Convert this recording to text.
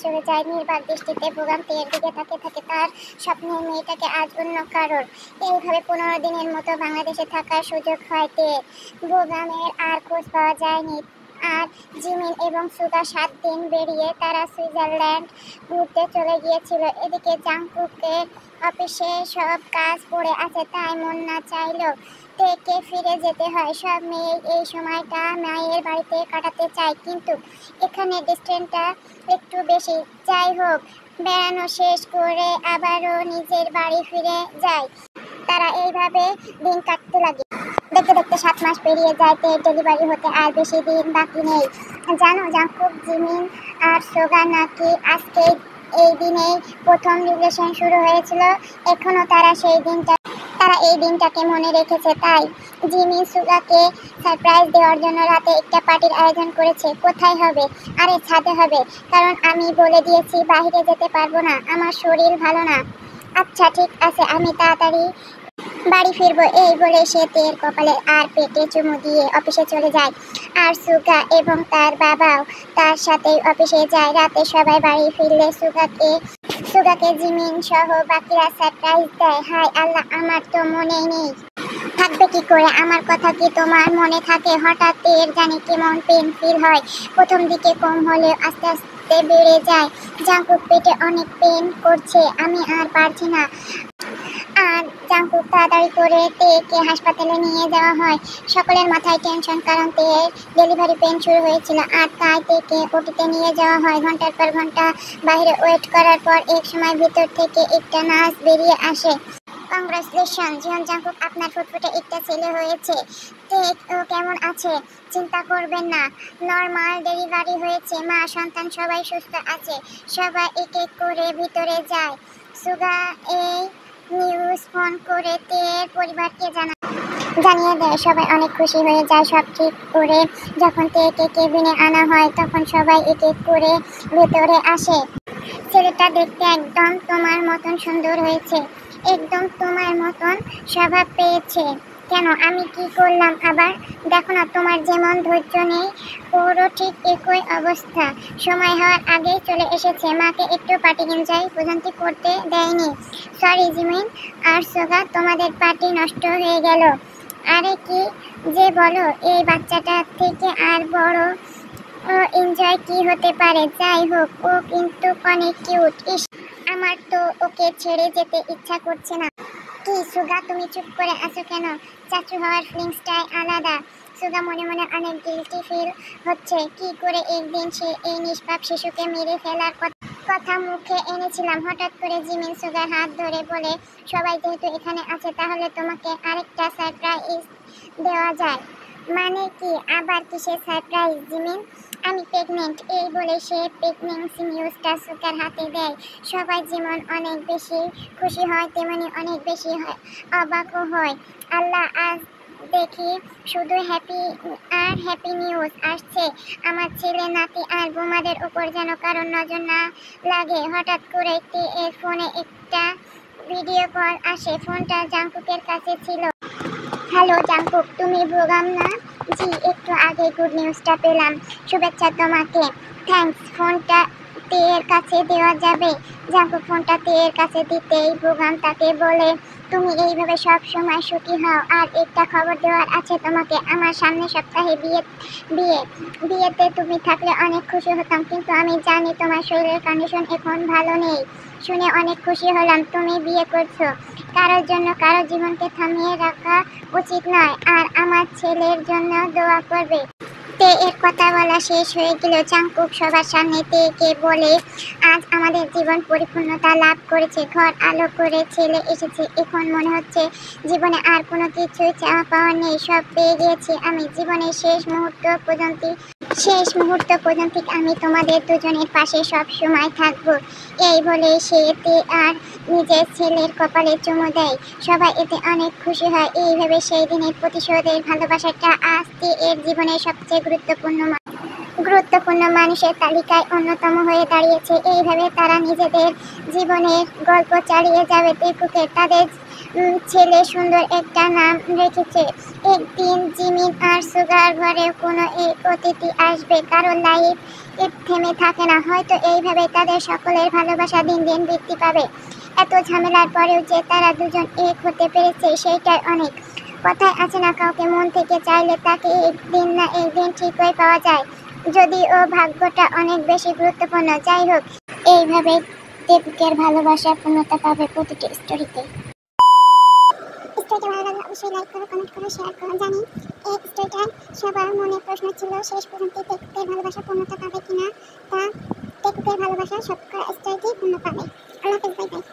চলে যায় নির্বাক দৃষ্টিতে। বোগাম তেয়ের দিকে তাকে থাকে তার স্বপ্নের মেয়েটাকে আজ অন্য কারোর। এইভাবে 15 দিনের মতো বাংলাদেশে থাকার সুযোগ হয় তের। বোগামের আর খোঁজ পাওয়া যায়নি। আর জিমিন এবং সুগা 7 দিন বেরিয়ে তারা সুইজারল্যান্ড ঘুরতে চলে গিয়েছিল। এদিকে জাংকুকের অফিসে সব কাজ পড়ে আছে, তাই মন না চাইলেও তেকে ফিরে যেতে হয়। সব মেয়ে এই সময়টা মায়ের বাড়িতে কাটাতে চায়, কিন্তু এখানে ডিস্টেন্সটা একটু বেশি। যাই হোক, বেড়ানো শেষ করে আবারও নিজের বাড়ি ফিরে যায়। তারা এইভাবে দিন কাটতে লাগে। দেখতে দেখতে 7 মাস পেরিয়ে যায়। তের ডেলিভারি হতে আর বেশি দিন বাকি নেই। জানো, জাংকুক, জিমিন আর সোগা নাকি আজকে এই দিনেই প্রথম রিলেশন শুরু হয়েছিল। এখনো তারা এই দিনটাকে মনে রেখেছে। তাই জিমিন সুগাকে সারপ্রাইজ দেওয়ার জন্য রাতে একটা পার্টির আয়োজন করেছে। কোথায় হবে? আরে ছাদে হবে, কারণ আমি বলে দিয়েছি বাইরে যেতে পারবো না, আমার শরীর ভালো না। আচ্ছা ঠিক আছে, আমি তাড়াতাড়ি বাড়ি ফিরবো। এই বলে সে তের কপালে আর পেটে চুমু দিয়ে অফিসে চলে যায়। আর সুগা এবং তার বাবাও তার সাথেই অফিসে যায়। রাতে সবাই বাড়ি ফিরলে সুগাকে জিমিন সহ বাকিরা সারপ্রাইজ দেয়। হায় আল্লাহ, আমার তো মনেই নেই। থাকবে কি করে? আমার কথা কি তোমার মনে থাকে? হঠাৎ তের জানি কেমন পেন ফিল হয়। প্রথম দিকে কম হলেও আস্তে আস্তে বেড়ে যায়। জাংকুক পেটে অনেক পেন করছে, আমি আর পারছি না। আর জাংকুক তাড়াতাড়ি করে তেকে হাসপাতালে নিয়ে যাওয়া হয়। সকলের মাথায় টেনশন, কারণ তের ডেলিভারি পেন শুরু হয়েছিল। আর তাই তেকে ওটিতে নিয়ে যাওয়া হয়। ঘন্টার পর ঘন্টা বাইরে ওয়েট করার পর এক সময় ভিতর থেকে একটা নার্স বেরিয়ে আসে। কংগ্রাচুলেশন জিয়ন জাংকুক, আপনার ফুটফুটে একটা ছেলে হয়েছে। টেক ও কেমন আছে? চিন্তা করবেন না, নর্মাল ডেলিভারি হয়েছে। মা, সন্তান সবাই সুস্থ আছে। সবাই এক এক করে ভিতরে যায়। সুগা এই নিউজ ফোন করে তের পরিবারকে জানিয়ে দেয়। সবাই অনেক খুশি হয়ে যায়। সব ঠিক করে যখন তেকে কেবিনে আনা হয়, তখন সবাই এক এক করে ভেতরে আসে। ছেলেটা দেখতে একদম তোমার মতন সুন্দর হয়েছে, একদম তোমার মতন স্বভাব পেয়েছে। কেন, আমি কি করলাম আবার? দেখো না, তোমার যেমন ধৈর্য নেই, ওরও ঠিক একই অবস্থা। সময় হওয়ার আগেই চলে এসেছে। মাকে একটু পার্টি এনজয় পর্যন্ত করতে দেয়নি। সরি জিমিন আর সোগা, তোমাদের পার্টি নষ্ট হয়ে গেল। আরে কি যে বলো, এই বাচ্চাটার থেকে আর বড় এনজয় কি হতে পারে? যাই হোক, ও কিন্তু অনেক কিউট। ইস, আমার তো ওকে ছেড়ে যেতে ইচ্ছা করছে না। কি সুগা, তুমি চুপ করে আছো কেন? চাচু হওয়ার ফিলিংসটাই আলাদা। সুগা মনে মনে অনেক গিল্টি ফিল হচ্ছে। কি করে একদিন সে এই নিষ্পাপ শিশুকে মেরে ফেলার কথা মুখে এনেছিলাম। হঠাৎ করে জিমিন সুগার হাত ধরে বলে, সবাই যেহেতু এখানে আছে, তাহলে তোমাকে আরেকটা সারপ্রাইজ দেওয়া যায়। মানে কি? আবার কিসের সারপ্রাইজ জিমিন? আমি প্রেগনেন্ট। এই বলে সে প্রেগনেন্সি নিউজটা সুগার হাতে দেয়। সবাই যেমন অনেক বেশি খুশি হয়, তেমনি অনেক বেশি অবাকও হয়। আল্লাহ, আজ দেখি শুধু হ্যাপি নিউজ আসছে। আমার ছেলে, নাতি আর বোমাদের উপর যেন কারোর নজর না লাগে। হঠাৎ করে এর ফোনে একটা ভিডিও কল আসে। ফোনটা জাংকুকের কাছে ছিল। হ্যালো জাংকুক, তুমি বোগাম না? জি, একটু আগে গুড নিউজটা পেলাম। শুভেচ্ছা তোমাকে। থ্যাঙ্কস। ফোনটা তের কাছে দেওয়া যাবে? জাংকুক ফোনটা তের কাছে দিতেই বোগাম তাকে বলে, তুমি এইভাবে সব সময় সুখী হও। আর একটা খবর দেওয়ার আছে তোমাকে। আমার সামনের সপ্তাহে বিয়েতে তুমি থাকলে অনেক খুশি হতাম, কিন্তু আমি জানি তোমার শরীরের কন্ডিশন এখন ভালো নেই। শুনে অনেক খুশি হলাম তুমি বিয়ে করছো। কারোর জন্য কারো জীবনকে থামিয়ে রাখা উচিত নয়। আর আমার ছেলের জন্য দোয়া করবে। তে এর কথা বলা শেষ হয়ে গেল। জাংকুক সবার সামনে তেকে বলে, আজ আমাদের জীবন পরিপূর্ণতা লাভ করেছে। ঘর আলো করে ছেলে এসেছে। এখন মনে হচ্ছে জীবনে আর কোনো কিছুই চাওয়া পাওয়ার নেই, সব পেয়ে গিয়েছি আমি। জীবনের শেষ মুহূর্ত পর্যন্ত আমি তোমাদের দুজনের পাশে সব সময় থাকবো। এই বলে সে তে আর নিজের ছেলের কপালে চুমু দেয়। সবাই এতে অনেক খুশি হয়। এইভাবে সেই দিনের প্রতিশোধের ভালোবাসাটা আজ এর জীবনের সবচেয়ে গুরুত্বপূর্ণ মানুষের তালিকায় অন্যতম হয়ে দাঁড়িয়েছে। এইভাবে তারা নিজেদের জীবনের গল্প চালিয়ে যাবে। তেকুকে তাদের ছেলে সুন্দর একটা নাম রেখেছে। একদিন জিমিন আর সুগার ঘরে কোনো এক অতিথি আসবে, কারণ লাইফ থেমে থাকে না। হয়তো এইভাবে তাদের সকলের ভালোবাসা দিন দিন বৃদ্ধি পাবে। এত ঝামেলার পরেও যে তারা দুজন এক হতে পেরেছে সেইটাই অনেক। কথায় আছে না, কাউকে মন থেকে চাইলে তাকে একদিন না একদিন ঠিকই পাওয়া যায়। যদিও ভাগ্যটা অনেক বেশি গুরুত্বপূর্ণ। যাই হোক, এইভাবে দেবকের ভালোবাসা পূর্ণতা পাবে প্রতিটি স্টোরিতে। স্টোরিটা ভালো লাগলে অবশ্যই লাইক করো, কমেন্ট করো, শেয়ার করো। জানি এই স্টোরিটায় সবার মনে প্রশ্ন ছিল, শেষ পর্যন্ত দেবকের ভালোবাসা পূর্ণতা পাবে কিনা। তা দেবকের ভালোবাসা সবকটা স্টোরিতেই পূর্ণ পাবে। আল্লাহ হাফেজ, বাই বাই।